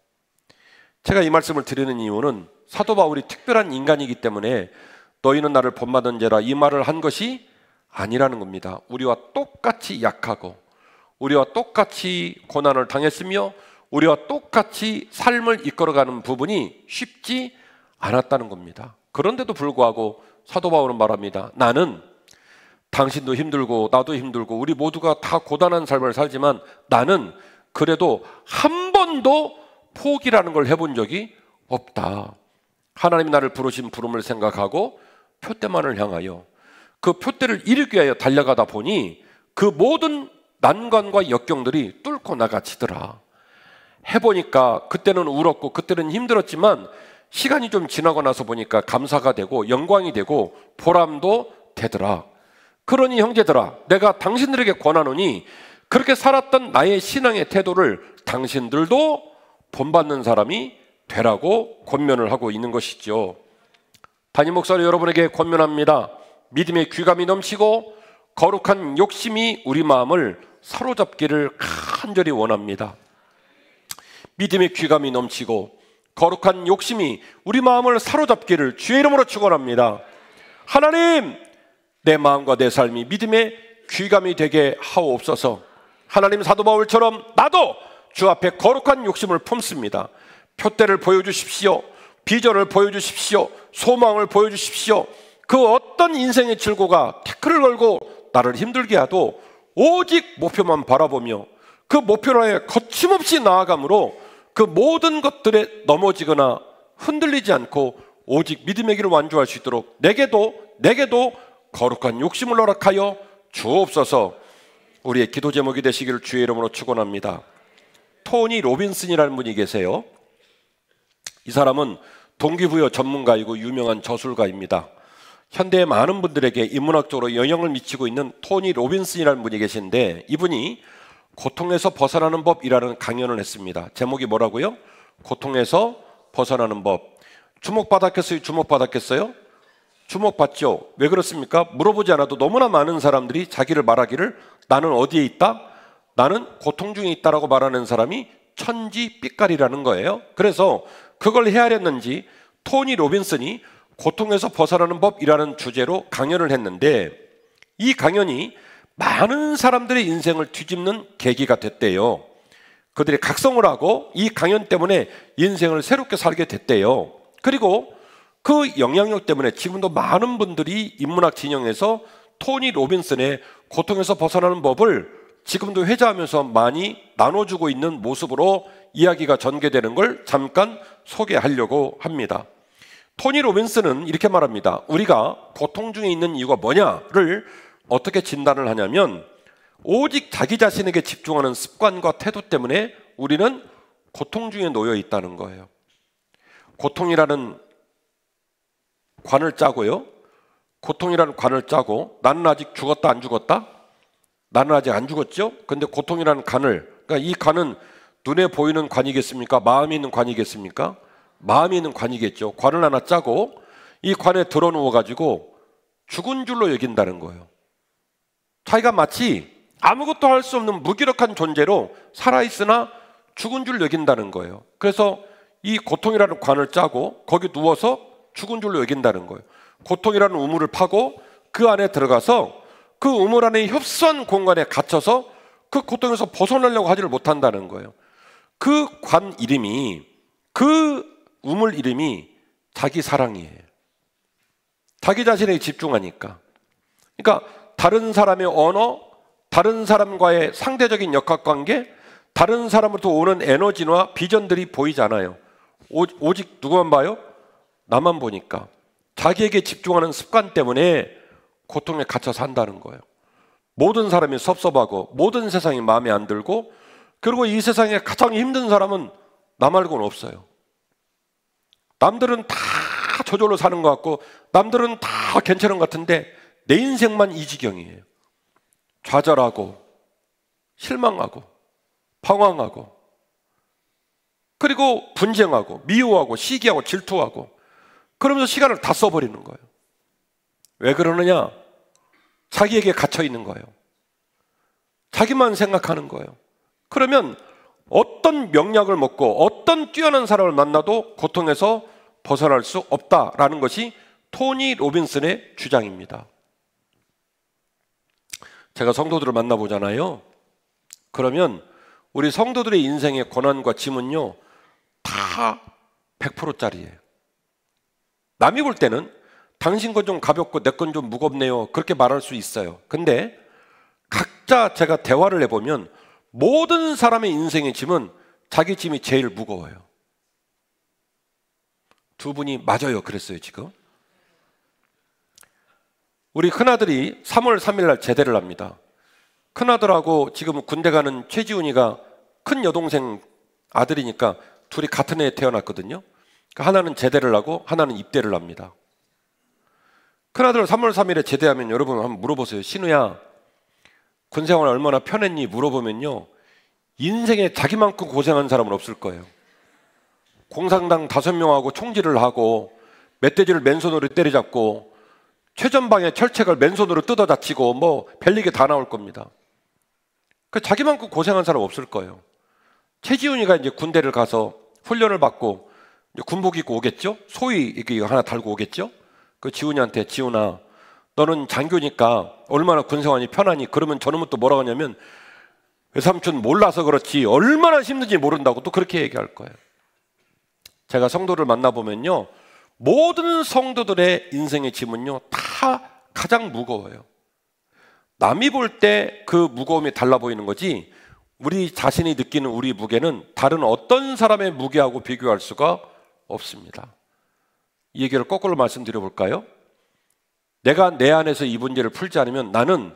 제가 이 말씀을 드리는 이유는 사도 바울이 특별한 인간이기 때문에 너희는 나를 본받은 자라 이 말을 한 것이 아니라는 겁니다. 우리와 똑같이 약하고 우리와 똑같이 고난을 당했으며 우리와 똑같이 삶을 이끌어가는 부분이 쉽지 않았다는 겁니다. 그런데도 불구하고 사도 바울은 말합니다. 나는 당신도 힘들고 나도 힘들고 우리 모두가 다 고단한 삶을 살지만 나는 그래도 한 번도 포기라는 걸 해본 적이 없다. 하나님이 나를 부르신 부름을 생각하고 표대만을 향하여 그 표대를 이루기 위하여 달려가다 보니 그 모든 난관과 역경들이 뚫고 나가지더라. 해보니까 그때는 울었고 그때는 힘들었지만 시간이 좀 지나고 나서 보니까 감사가 되고 영광이 되고 보람도 되더라. 그러니 형제들아, 내가 당신들에게 권하노니 그렇게 살았던 나의 신앙의 태도를 당신들도 본받는 사람이 되라고 권면을 하고 있는 것이죠. 담임 목사로 여러분에게 권면합니다. 믿음의 귀감이 넘치고 거룩한 욕심이 우리 마음을 사로잡기를 간절히 원합니다. 믿음의 귀감이 넘치고 거룩한 욕심이 우리 마음을 사로잡기를 주의 이름으로 축원합니다. 하나님, 내 마음과 내 삶이 믿음의 귀감이 되게 하옵소서. 하나님, 사도 바울처럼 나도 주 앞에 거룩한 욕심을 품습니다. 표대를 보여주십시오. 비전을 보여주십시오. 소망을 보여주십시오. 그 어떤 인생의 질고가 태클을 걸고 나를 힘들게 하도 오직 목표만 바라보며 그 목표를 향해 거침없이 나아감으로 그 모든 것들에 넘어지거나 흔들리지 않고 오직 믿음의 길을 완주할 수 있도록 내게도 거룩한 욕심을 허락하여 주옵소서. 우리의 기도 제목이 되시기를 주의 이름으로 축원합니다. 토니 로빈슨이라는 분이 계세요. 이 사람은 동기부여 전문가이고 유명한 저술가입니다. 현대의 많은 분들에게 인문학적으로 영향을 미치고 있는 토니 로빈슨이라는 분이 계신데 이분이 고통에서 벗어나는 법이라는 강연을 했습니다. 제목이 뭐라고요? 고통에서 벗어나는 법. 주목받았겠어요? 주목받았겠어요? 주목받죠. 왜 그렇습니까? 물어보지 않아도 너무나 많은 사람들이 자기를 말하기를 나는 어디에 있다? 나는 고통 중에 있다라고 말하는 사람이 천지빛깔이라는 거예요. 그래서 그걸 헤아렸는지 토니 로빈슨이 고통에서 벗어나는 법이라는 주제로 강연을 했는데 이 강연이 많은 사람들의 인생을 뒤집는 계기가 됐대요. 그들이 각성을 하고 이 강연 때문에 인생을 새롭게 살게 됐대요. 그리고 그 영향력 때문에 지금도 많은 분들이 인문학 진영에서 토니 로빈슨의 고통에서 벗어나는 법을 지금도 회자하면서 많이 나눠주고 있는 모습으로 이야기가 전개되는 걸 잠깐 소개하려고 합니다. 토니 로빈스는 이렇게 말합니다. 우리가 고통 중에 있는 이유가 뭐냐를 어떻게 진단을 하냐면 오직 자기 자신에게 집중하는 습관과 태도 때문에 우리는 고통 중에 놓여 있다는 거예요. 고통이라는 관을 짜고요. 고통이라는 관을 짜고 나는 아직 죽었다 안 죽었다? 나는 아직 안 죽었죠? 근데 고통이라는 관을, 그러니까 이 관은 눈에 보이는 관이겠습니까? 마음이 있는 관이겠습니까? 마음이 있는 관이겠죠. 관을 하나 짜고 이 관에 들어 누워가지고 죽은 줄로 여긴다는 거예요. 자기가 마치 아무것도 할 수 없는 무기력한 존재로 살아있으나 죽은 줄 여긴다는 거예요. 그래서 이 고통이라는 관을 짜고 거기 누워서 죽은 줄로 여긴다는 거예요. 고통이라는 우물을 파고 그 안에 들어가서 그 우물 안에 협소한 공간에 갇혀서 그 고통에서 벗어나려고 하지를 못한다는 거예요. 그 관 이름이, 그 우물 이름이 자기 사랑이에요. 자기 자신에게 집중하니까. 그러니까 다른 사람의 언어, 다른 사람과의 상대적인 역학관계, 다른 사람으로부터 오는 에너지나 비전들이 보이잖아요. 오직 누구만 봐요? 나만 보니까. 자기에게 집중하는 습관 때문에 고통에 갇혀 산다는 거예요. 모든 사람이 섭섭하고 모든 세상이 마음에 안 들고, 그리고 이 세상에 가장 힘든 사람은 나 말고는 없어요. 남들은 다 저절로 사는 것 같고 남들은 다 괜찮은 것 같은데 내 인생만 이 지경이에요. 좌절하고 실망하고 방황하고 그리고 분쟁하고 미워하고 시기하고 질투하고 그러면서 시간을 다 써버리는 거예요. 왜 그러느냐? 자기에게 갇혀 있는 거예요. 자기만 생각하는 거예요. 그러면 어떤 명약을 먹고 어떤 뛰어난 사람을 만나도 고통에서 벗어날 수 없다라는 것이 토니 로빈슨의 주장입니다. 제가 성도들을 만나보잖아요. 그러면 우리 성도들의 인생의 고난과 짐은요, 다 100%짜리예요. 남이 볼 때는 당신 건 좀 가볍고 내 건 좀 무겁네요, 그렇게 말할 수 있어요. 근데 각자 제가 대화를 해보면 모든 사람의 인생의 짐은 자기 짐이 제일 무거워요. 두 분이 맞아요 그랬어요. 지금 우리 큰아들이 3월 3일 날 제대를 합니다. 큰아들하고 지금 군대 가는 최지훈이가 큰 여동생 아들이니까 둘이 같은 해에 태어났거든요. 하나는 제대를 하고 하나는 입대를 합니다. 큰아들 3월 3일에 제대하면 여러분 한번 물어보세요. 신우야, 군생활 얼마나 편했니? 물어보면요, 인생에 자기만큼 고생한 사람은 없을 거예요. 공산당 5명하고 총질을 하고 멧돼지를 맨손으로 때려잡고 최전방에 철책을 맨손으로 뜯어다치고 뭐 별리게 다 나올 겁니다. 그 자기만큼 고생한 사람 없을 거예요. 최지훈이가 이제 군대를 가서 훈련을 받고 이제 군복 입고 오겠죠? 소위 이거 하나 달고 오겠죠? 그 지훈이한테, 지훈아, 너는 장교니까 얼마나 군생활이 편하니? 그러면 저놈은 또 뭐라고 하냐면, 외삼촌 몰라서 그렇지 얼마나 힘든지 모른다고 또 그렇게 얘기할 거예요. 제가 성도를 만나보면요, 모든 성도들의 인생의 짐은요 다 가장 무거워요. 남이 볼 때 그 무거움이 달라 보이는 거지, 우리 자신이 느끼는 우리 무게는 다른 어떤 사람의 무게하고 비교할 수가 없습니다. 이 얘기를 거꾸로 말씀드려 볼까요? 내가 내 안에서 이 문제를 풀지 않으면 나는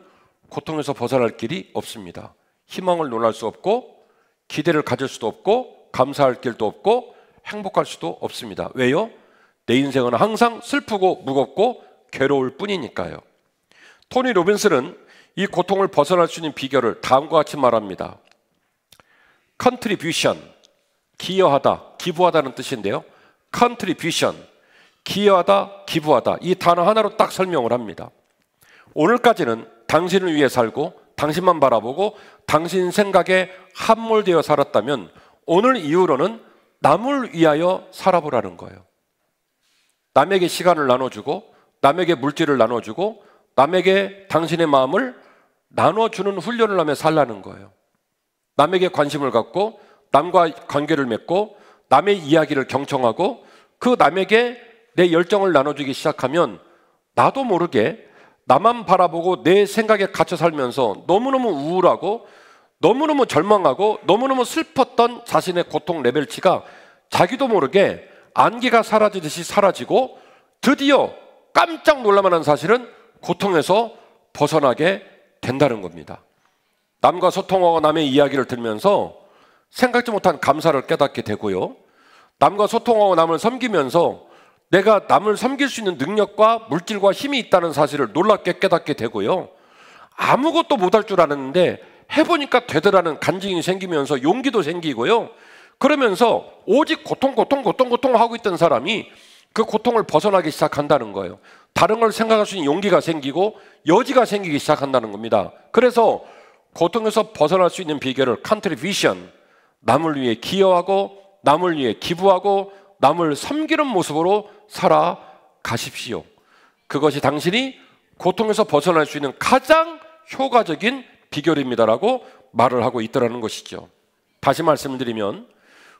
고통에서 벗어날 길이 없습니다. 희망을 논할 수 없고 기대를 가질 수도 없고 감사할 길도 없고 행복할 수도 없습니다. 왜요? 내 인생은 항상 슬프고 무겁고 괴로울 뿐이니까요. 토니 로빈슨은 이 고통을 벗어날 수 있는 비결을 다음과 같이 말합니다. 컨트리뷰션, 기여하다, 기부하다는 뜻인데요. 컨트리뷰션, 기여하다, 기부하다, 이 단어 하나로 딱 설명을 합니다. 오늘까지는 당신을 위해 살고 당신만 바라보고 당신 생각에 함몰되어 살았다면 오늘 이후로는 남을 위하여 살아보라는 거예요. 남에게 시간을 나눠주고 남에게 물질을 나눠주고 남에게 당신의 마음을 나눠주는 훈련을 하며 살라는 거예요. 남에게 관심을 갖고 남과 관계를 맺고 남의 이야기를 경청하고 그 남에게 내 열정을 나눠주기 시작하면 나도 모르게 나만 바라보고 내 생각에 갇혀 살면서 너무너무 우울하고 너무너무 절망하고 너무너무 슬펐던 자신의 고통 레벨치가 자기도 모르게 안개가 사라지듯이 사라지고 드디어 깜짝 놀랄만한 사실은 고통에서 벗어나게 된다는 겁니다. 남과 소통하고 남의 이야기를 들으면서 생각지 못한 감사를 깨닫게 되고요. 남과 소통하고 남을 섬기면서 내가 남을 섬길 수 있는 능력과 물질과 힘이 있다는 사실을 놀랍게 깨닫게 되고요. 아무것도 못할 줄 알았는데 해보니까 되더라는 간증이 생기면서 용기도 생기고요. 그러면서 오직 고통 하고 있던 사람이 그 고통을 벗어나기 시작한다는 거예요. 다른 걸 생각할 수 있는 용기가 생기고 여지가 생기기 시작한다는 겁니다. 그래서 고통에서 벗어날 수 있는 비결을 컨트리뷰션, 남을 위해 기여하고 남을 위해 기부하고 남을 섬기는 모습으로 살아가십시오. 그것이 당신이 고통에서 벗어날 수 있는 가장 효과적인 비결입니다라고 말을 하고 있더라는 것이죠. 다시 말씀드리면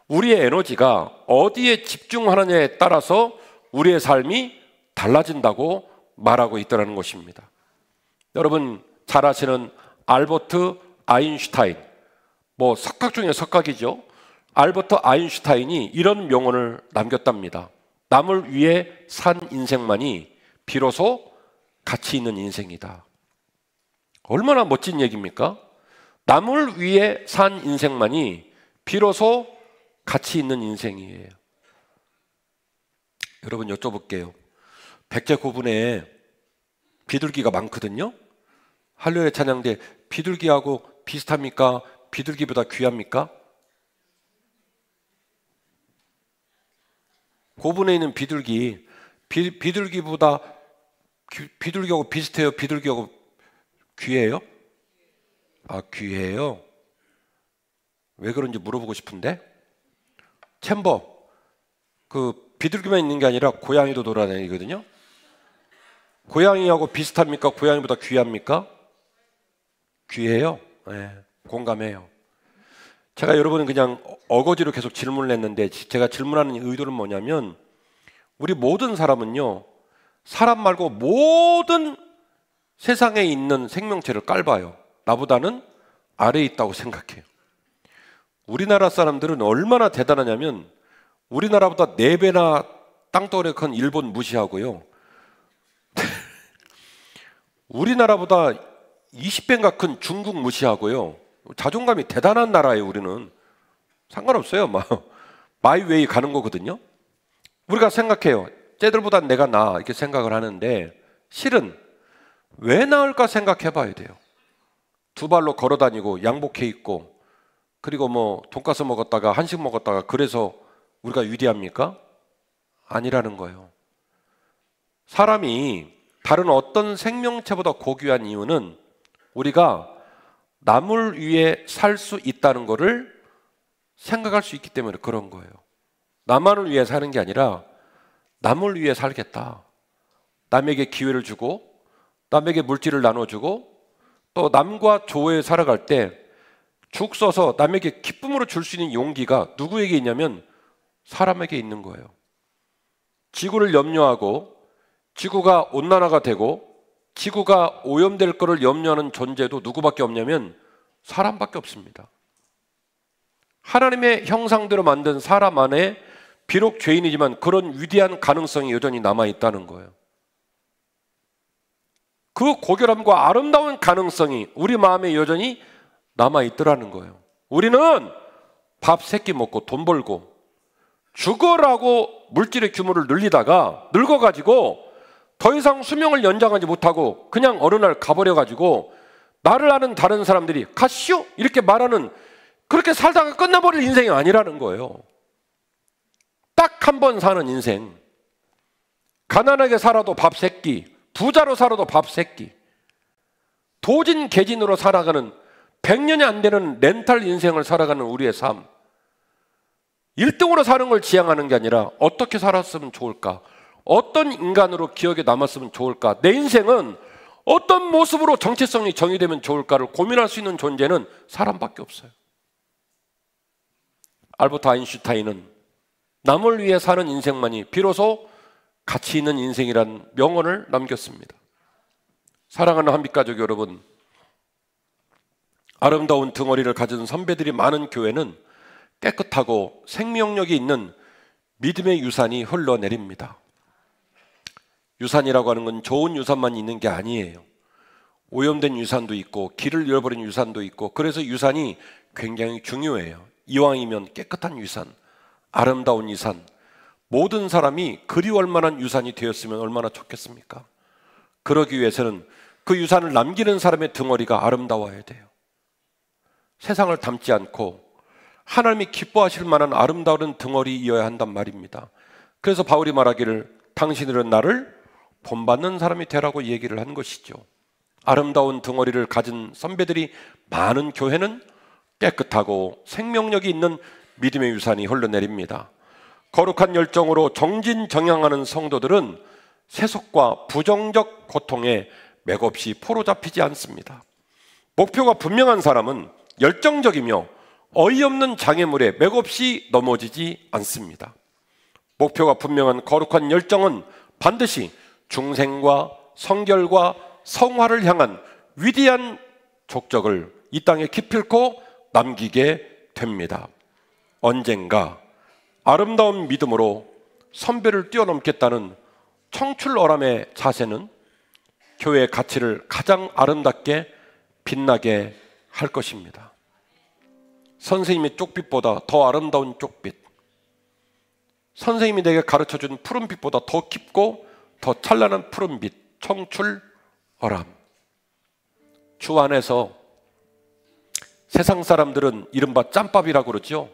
우리의 에너지가 어디에 집중하느냐에 따라서 우리의 삶이 달라진다고 말하고 있더라는 것입니다. 여러분 잘 아시는 알버트 아인슈타인, 뭐 석각 중에 석각이죠. 알버트 아인슈타인이 이런 명언을 남겼답니다. 남을 위해 산 인생만이 비로소 가치 있는 인생이다. 얼마나 멋진 얘기입니까? 남을 위해 산 인생만이 비로소 가치 있는 인생이에요. 여러분 여쭤볼게요. 백제 고분에 비둘기가 많거든요. 할렐루야 찬양대 비둘기하고 비슷합니까? 비둘기보다 귀합니까? 고분에 있는 비둘기보다 비둘기하고 비슷해요? 비둘기하고 귀해요? 아, 귀해요? 왜 그런지 물어보고 싶은데? 챔버, 그 비둘기만 있는 게 아니라 고양이도 돌아다니거든요. 고양이하고 비슷합니까? 고양이보다 귀합니까? 귀해요? 네, 공감해요. 제가 여러분은 그냥 어거지로 계속 질문을 했는데 제가 질문하는 의도는 뭐냐면 우리 모든 사람은요, 사람 말고 모든 세상에 있는 생명체를 깔봐요. 나보다는 아래에 있다고 생각해요. 우리나라 사람들은 얼마나 대단하냐면 우리나라보다 4배나 땅덩어리가 큰 일본 무시하고요. 우리나라보다 20배인가 큰 중국 무시하고요. 자존감이 대단한 나라예요. 우리는 상관없어요. 마이웨이 가는 거거든요. 우리가 생각해요. 쟤들보다 내가 나아 이렇게 생각을 하는데 실은 왜 나을까 생각해 봐야 돼요. 2발로 걸어 다니고 양복해 입고 그리고 뭐 돈가스 먹었다가 한식 먹었다가 그래서 우리가 위대합니까? 아니라는 거예요. 사람이 다른 어떤 생명체보다 고귀한 이유는 우리가 남을 위해 살 수 있다는 것을 생각할 수 있기 때문에 그런 거예요. 나만을 위해 사는 게 아니라 남을 위해 살겠다. 남에게 기회를 주고 남에게 물질을 나눠주고 또 남과 조화에 살아갈 때 죽 써서 남에게 기쁨으로 줄 수 있는 용기가 누구에게 있냐면 사람에게 있는 거예요. 지구를 염려하고 지구가 온난화가 되고 지구가 오염될 것을 염려하는 존재도 누구밖에 없냐면 사람밖에 없습니다. 하나님의 형상대로 만든 사람 안에 비록 죄인이지만 그런 위대한 가능성이 여전히 남아있다는 거예요. 그 고결함과 아름다운 가능성이 우리 마음에 여전히 남아있더라는 거예요. 우리는 밥 3끼 먹고 돈 벌고 죽어라고 물질의 규모를 늘리다가 늙어가지고 더 이상 수명을 연장하지 못하고 그냥 어느 날 가버려가지고 나를 아는 다른 사람들이 가시오 이렇게 말하는 그렇게 살다가 끝나버릴 인생이 아니라는 거예요. 딱 한 번 사는 인생. 가난하게 살아도 밥 3끼, 부자로 살아도 밥 3끼, 도진 개진으로 살아가는 100년이 안 되는 렌탈 인생을 살아가는 우리의 삶. 1등으로 사는 걸 지향하는 게 아니라 어떻게 살았으면 좋을까? 어떤 인간으로 기억에 남았으면 좋을까? 내 인생은 어떤 모습으로 정체성이 정의되면 좋을까를 고민할 수 있는 존재는 사람밖에 없어요. 알버트 아인슈타인은 남을 위해 사는 인생만이 비로소 가치 있는 인생이라는 명언을 남겼습니다. 사랑하는 한빛가족 여러분, 아름다운 덩어리를 가진 선배들이 많은 교회는 깨끗하고 생명력이 있는 믿음의 유산이 흘러내립니다. 유산이라고 하는 건 좋은 유산만 있는 게 아니에요. 오염된 유산도 있고 길을 잃어버린 유산도 있고, 그래서 유산이 굉장히 중요해요. 이왕이면 깨끗한 유산, 아름다운 유산, 모든 사람이 그리울 만한 유산이 되었으면 얼마나 좋겠습니까? 그러기 위해서는 그 유산을 남기는 사람의 덩어리가 아름다워야 돼요. 세상을 닮지 않고 하나님이 기뻐하실 만한 아름다운 덩어리이어야 한단 말입니다. 그래서 바울이 말하기를 당신들은 나를 본받는 사람이 되라고 얘기를 한 것이죠. 아름다운 덩어리를 가진 선배들이 많은 교회는 깨끗하고 생명력이 있는 믿음의 유산이 흘러내립니다. 거룩한 열정으로 정진정향하는 성도들은 세속과 부정적 고통에 맥없이 포로잡히지 않습니다. 목표가 분명한 사람은 열정적이며 어이없는 장애물에 맥없이 넘어지지 않습니다. 목표가 분명한 거룩한 열정은 반드시 중생과 성결과 성화를 향한 위대한 족적을 이 땅에 기필코 남기게 됩니다. 언젠가 아름다운 믿음으로 선배를 뛰어넘겠다는 청출어람의 자세는 교회의 가치를 가장 아름답게 빛나게 할 것입니다. 선생님의 쪽빛보다 더 아름다운 쪽빛, 선생님이 내게 가르쳐준 푸른빛보다 더 깊고 더 찬란한 푸른빛, 청출어람. 주 안에서 세상 사람들은 이른바 짬밥이라고 그러죠.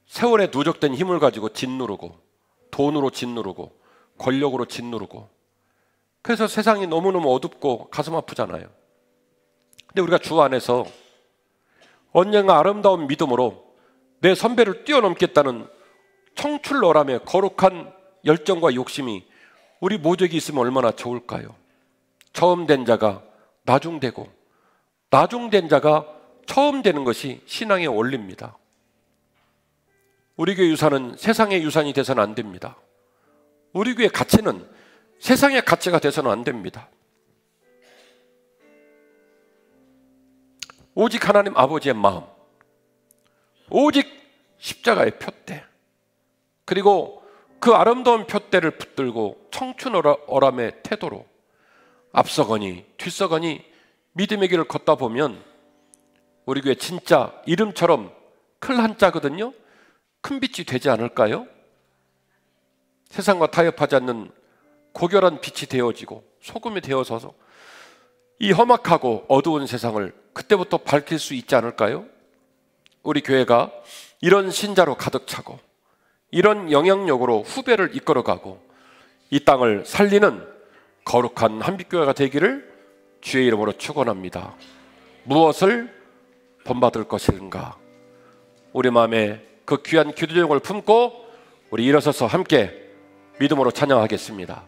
세월에 누적된 힘을 가지고 짓누르고, 돈으로 짓누르고, 권력으로 짓누르고, 그래서 세상이 너무너무 어둡고 가슴 아프잖아요. 근데 우리가 주 안에서 언젠가 아름다운 믿음으로 내 선배를 뛰어넘겠다는 청출어람의 거룩한 열정과 욕심이 우리 모두에게 있으면 얼마나 좋을까요? 처음 된 자가 나중되고, 나중된 자가 처음 되는 것이 신앙의 원리입니다. 우리 교회 유산은 세상의 유산이 돼서는 안 됩니다. 우리 교회 가치는 세상의 가치가 돼서는 안 됩니다. 오직 하나님 아버지의 마음, 오직 십자가의 표대, 그리고 그 아름다운 표대를 붙들고 청춘어람의 태도로 앞서거니 뒤서거니 믿음의 길을 걷다 보면 우리 교회 진짜 이름처럼 클 한자거든요. 큰 빛이 되지 않을까요? 세상과 타협하지 않는 고결한 빛이 되어지고 소금이 되어서서 이 험악하고 어두운 세상을 그때부터 밝힐 수 있지 않을까요? 우리 교회가 이런 신자로 가득 차고 이런 영향력으로 후배를 이끌어가고 이 땅을 살리는 거룩한 한빛교회가 되기를 주의 이름으로 축원합니다. 무엇을 본받을 것인가? 우리 마음에 그 귀한 기도 제목을 품고 우리 일어서서 함께 믿음으로 찬양하겠습니다.